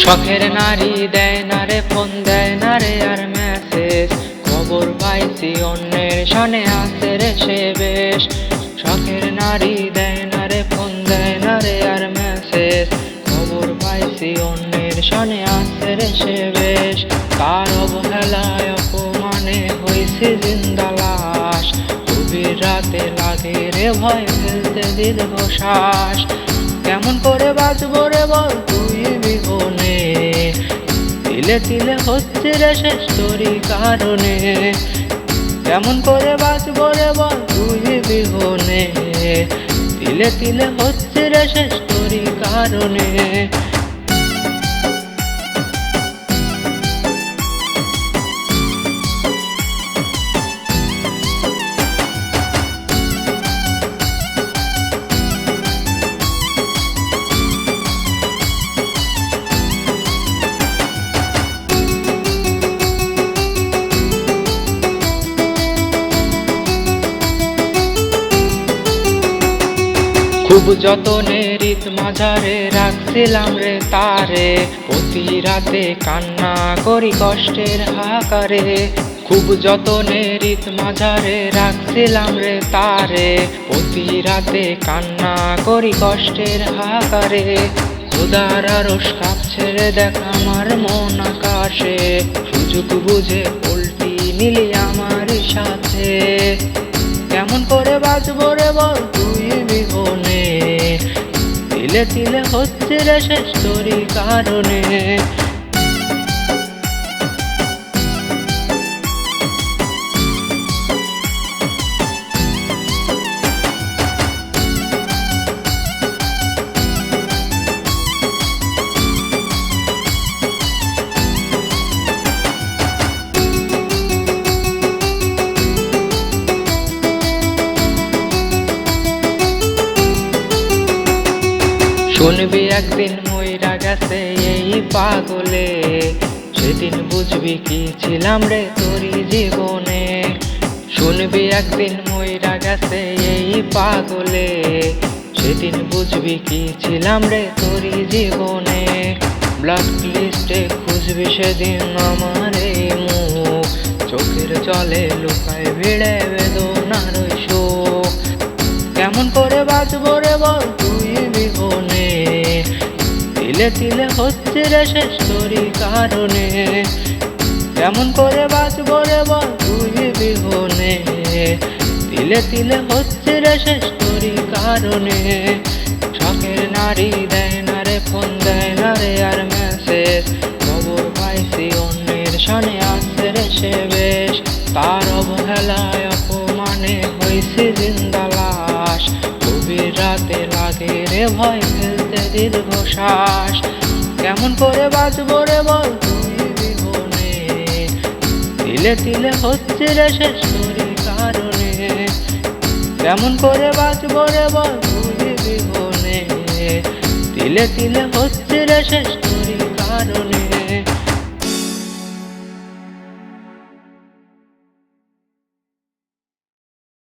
শখের নারী দেয় না রে ফোন, দেয় না রে আর মেসেজ, খবর পাইছি অন্যের সনে আছে রে সে বেশ। শখের নারী দেয় না রে ফোন, দেয় না রে আর মেসেজ, খবর পাইছি অন্যের সনে আছে রে সে বেশ। তার অবহেলায় অপমানে হইছে জিন্দা লাশ, গভীর রাতে লাগে রে ভয় ফেলতে দীর্ঘশ্বাস। কেমন করে বাঁচবো রে বল তুই বিহনে, তিলে তিলে হচ্ছে রে শেষ তোরই কারণে। কেমন করে বাঁচবো রে বল তুই বিহনে, তিলে তিলে হচ্ছে রে শেষ তোরই কারণে। খুব যতনে রীত মাঝারে রাখছিলাম রে তারে, প্রতি রাতে কান্না করি কষ্টের হাহাকারে। খুব যতনে রীত মাঝারে রাখছিলাম রে তারে, প্রতি রাতে কান্না করি কষ্টের হাহাকারে। খোদার আরশ কাঁপছে রে দেখ আমার মন আকাশে, সুযোগ বুঝে উল্টি নিলি আমার সাথে। কেমন করে বাঁচবো রে বল তুই বিহনে, তিলে তিলে হচ্ছে রে শেষ তোরই কারণে। শুনবি একদিন মইরা গেছে এই পাগলে, সেদিন বুঝবি কি ছিলাম রে তোরই জীবনে। শুনবি একদিন মইরা গেছে এই পাগলে, সেদিন বুঝবি কি ছিলাম রে তোরই জীবনে। ব্লাড লিস্টে খুঁজবি সেদিন আমার এই মুখ, চোখের জলে লুকায় ভিড়ে বেদনার শোক। কেমন করে বাঁচবো রে বল তুই বিহনে, তিলে তিলে হচ্ছে রে শেষ তোরই কারণে। কেমন করে বাঁচবো রে বল তুই বিহনে, তিলে তিলে হচ্ছে রে শেষ তোরই কারণে। শখের নারী দেয় না রে ফোন, দেয় না রে আর মেসেজ, খবর পাইছি অন্যের সনে আছে রে সে বেশ। তার অবহেলায় অপমানে হইছে জিন্দা লাশ, গভীর রাতে লাগে রে ভয় ফেলতে দীর্ঘশ্বাস। কেমন করে বাঁচবো রে বল তুই বিহনে, তিলে তিলে হচ্ছে রে শেষ তোরই কারণে। কেমন করে বাঁচবো রে বল তুই বিহনে, তিলে তিলে হচ্ছে রে শেষ তোরই কারণে।